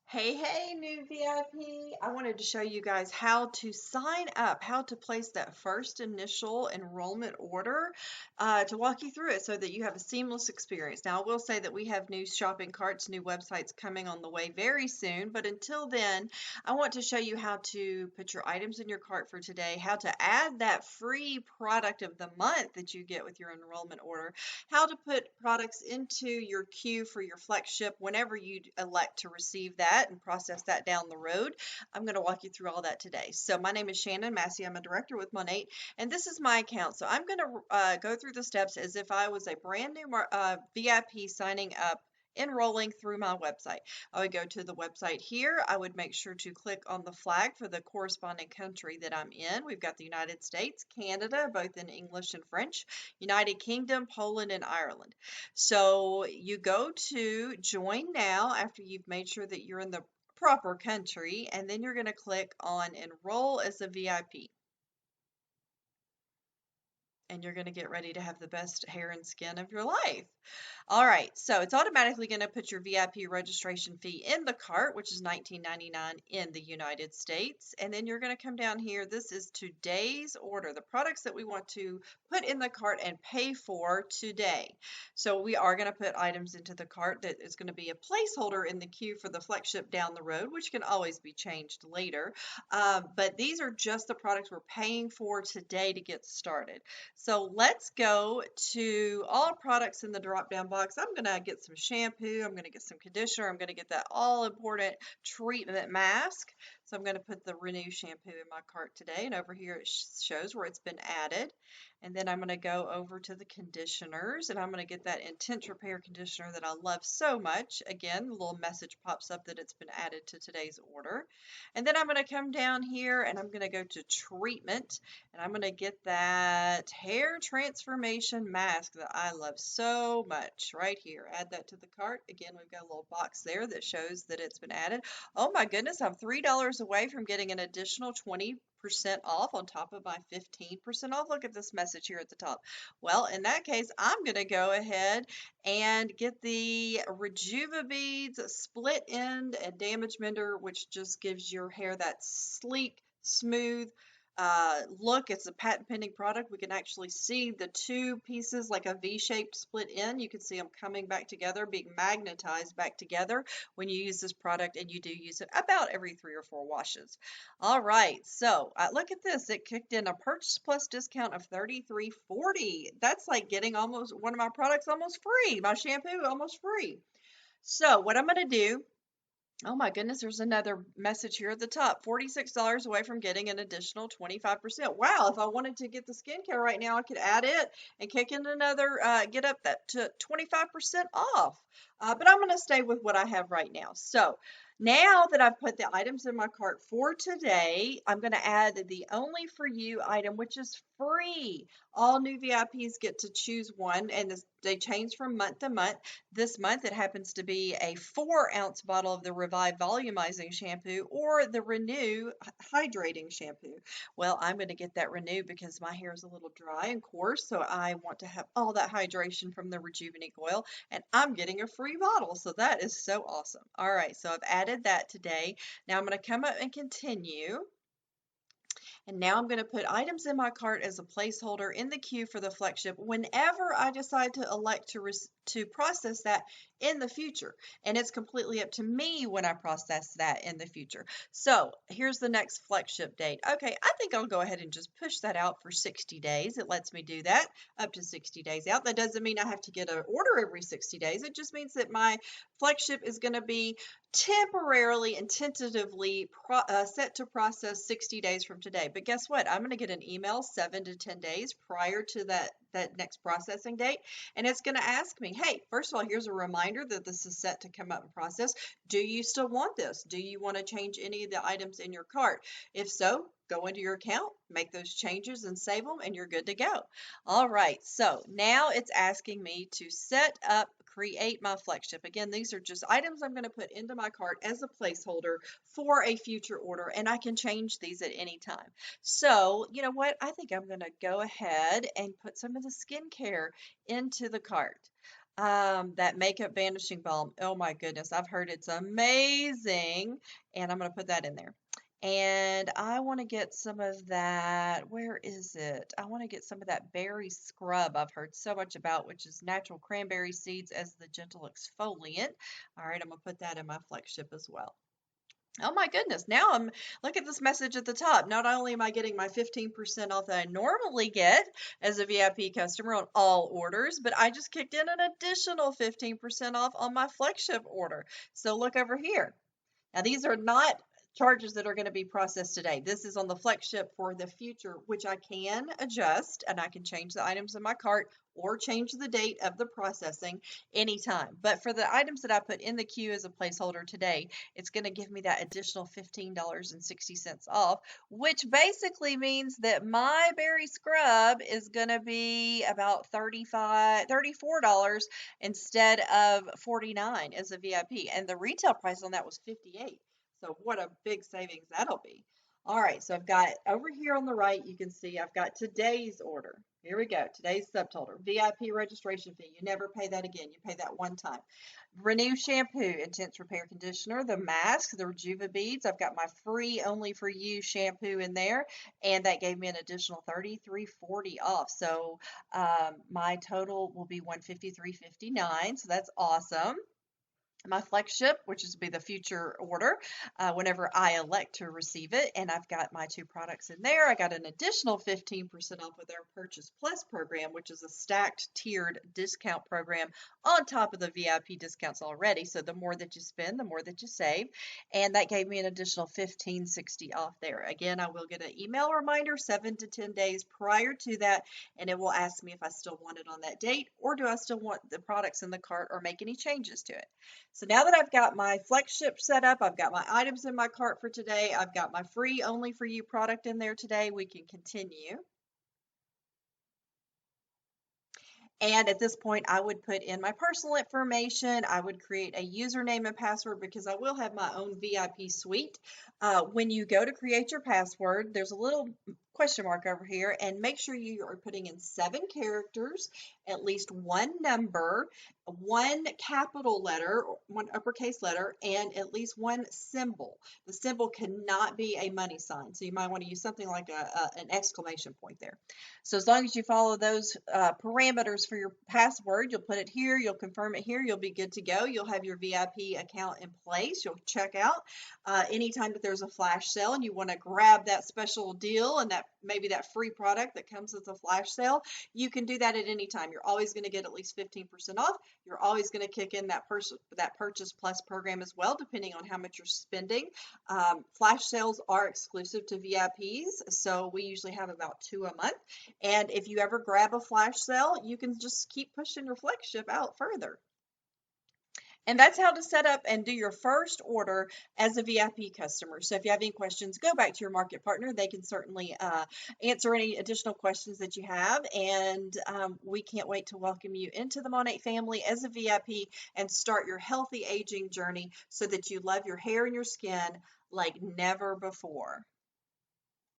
Hey, new VIP. I wanted to show you guys how to sign up, how to place that first initial enrollment order, to walk you through it so that you have a seamless experience. Now, I will say that we have new shopping carts, new websites coming on the way very soon, but until then, I want to show you how to put your items in your cart for today, how to add that free product of the month that you get with your enrollment order, how to put products into your queue for your flagship whenever you elect to receive that and process that down the road. I'm going to walk you through all that today. So my name is Shannon Massey. I'm a director with Monat, and this is my account. So I'm going to go through the steps as if I was a brand new VIP signing up, enrolling through my website. I would go to the website here. I would make sure to click on the flag for the corresponding country that I'm in. We've got the United States, Canada, both in English and French, United Kingdom, Poland, and Ireland. So you go to join now after you've made sure that you're in the proper country, and then you're going to click on enroll as a VIP. And you're going to get ready to have the best hair and skin of your life. All right, so it's automatically going to put your VIP registration fee in the cart, which is $19.99 in the United States. And then you're going to come down here. This is today's order, the products that we want to put in the cart and pay for today. So we are going to put items into the cart that is going to be a placeholder in the queue for the flagship down the road, which can always be changed later. But these are just the products we're paying for today to get started. So let's go to all products in the drop down box. I'm going to get some shampoo. I'm going to get some conditioner. I'm going to get that all important treatment mask. So I'm going to put the Renew shampoo in my cart today. And over here it shows where it's been added. And then I'm going to go over to the conditioners and I'm going to get that Intense Repair conditioner that I love so much. Again, the little message pops up that it's been added to today's order. And then I'm going to come down here and I'm going to go to treatment and I'm going to get that hair transformation mask that I love so much right here. Add that to the cart. Again, we've got a little box there that shows that it's been added. Oh my goodness, I'm $3 away from getting an additional 20% off on top of my 15% off. Look at this message here at the top. Well, in that case, I'm going to go ahead and get the Rejuva split end and damage mender, which just gives your hair that sleek, smooth look. It's a patent pending product. We can actually see the two pieces like a V-shaped split end. You can see them coming back together, being magnetized back together when you use this product, and you do use it about every 3 or 4 washes. All right, so look at this. It kicked in a purchase plus discount of $33.40. That's like getting almost one of my products almost free. My shampoo almost free. So what I'm going to do, oh my goodness, there's another message here at the top. $46 away from getting an additional 25%. Wow, if I wanted to get the skincare right now, I could add it and kick in another, get up that to 25% off. But I'm going to stay with what I have right now. So now that I've put the items in my cart for today, I'm going to add the only for you item, which is free. All new VIPs get to choose one, and they change from month to month. This month, it happens to be a 4-ounce bottle of the Revive Volumizing Shampoo or the Renew Hydrating Shampoo. Well, I'm going to get that Renew because my hair is a little dry and coarse, so I want to have all that hydration from the Rejuvenate oil, and I'm getting a free bottle, so that is so awesome. All right, so I've added that today. Now I'm going to come up and continue. And now I'm going to put items in my cart as a placeholder in the queue for the flagship whenever I decide to elect to process that in the future. And it's completely up to me when I process that in the future. So here's the next flagship date. Okay, I think I'll go ahead and just push that out for 60 days. It lets me do that up to 60 days out. That doesn't mean I have to get an order every 60 days. It just means that my flagship is going to be temporarily and tentatively set to process 60 days from today. But guess what? I'm going to get an email 7 to 10 days prior to that next processing date. And it's going to ask me, hey, first of all, here's a reminder that this is set to come up and process. Do you still want this? Do you want to change any of the items in your cart? If so, go into your account, make those changes and save them, and you're good to go. All right, so now it's asking me to set up Create My Flagship. Again, these are just items I'm going to put into my cart as a placeholder for a future order, and I can change these at any time. So, you know what? I think I'm going to go ahead and put some of the skincare into the cart. That makeup vanishing balm. Oh my goodness, I've heard it's amazing, and I'm gonna put that in there. And I want to get some of that. Where is it? I want to get some of that berry scrub I've heard so much about, which is natural cranberry seeds as the gentle exfoliant. All right, I'm gonna put that in my flagship as well. Oh my goodness. Now look at this message at the top. Not only am I getting my 15% off that I normally get as a VIP customer on all orders, but I just kicked in an additional 15% off on my flagship order. So look over here. Now, these are not charges that are going to be processed today. This is on the flagship for the future, which I can adjust and I can change the items in my cart or change the date of the processing anytime. But for the items that I put in the queue as a placeholder today, it's going to give me that additional $15.60 off, which basically means that my berry scrub is going to be about $34 instead of $49 as a VIP. And the retail price on that was $58. So what a big savings that'll be. All right, so I've got over here on the right, you can see I've got today's order. Here we go, today's subtotal, VIP registration fee. You never pay that again, you pay that one time. Renew shampoo, intense repair conditioner, the mask, the Rejuva beads. I've got my free only for you shampoo in there, and that gave me an additional $33.40 off. So my total will be $153.59. So that's awesome. My flagship, which is be the future order, whenever I elect to receive it. And I've got my two products in there. I got an additional 15% off with our Purchase Plus program, which is a stacked tiered discount program on top of the VIP discounts already. So the more that you spend, the more that you save. And that gave me an additional $15.60 off there. Again, I will get an email reminder 7 to 10 days prior to that, and it will ask me if I still want it on that date, or do I still want the products in the cart or make any changes to it. So now that I've got my flagship set up, I've got my items in my cart for today, I've got my free only for you product in there today, we can continue. And at this point, I would put in my personal information. I would create a username and password because I will have my own VIP suite. When you go to create your password, there's a little question mark over here, and make sure you are putting in 7 characters, at least one number, one capital letter, one uppercase letter, and at least one symbol. The symbol cannot be a money sign, so you might want to use something like an exclamation point there. So as long as you follow those parameters for your password, you'll put it here, you'll confirm it here, you'll be good to go. You'll have your VIP account in place. You'll check out anytime that there's a flash sale and you want to grab that special deal and that maybe that free product that comes with a flash sale, you can do that at any time. You're always going to get at least 15% off. You're always going to kick in that Purchase Plus program as well, depending on how much you're spending. Flash sales are exclusive to VIPs, so we usually have about 2 a month. And if you ever grab a flash sale, you can just keep pushing your flagship out further. And that's how to set up and do your first order as a VIP customer. So if you have any questions, go back to your market partner. They can certainly answer any additional questions that you have. And we can't wait to welcome you into the Monat family as a VIP and start your healthy aging journey so that you love your hair and your skin like never before.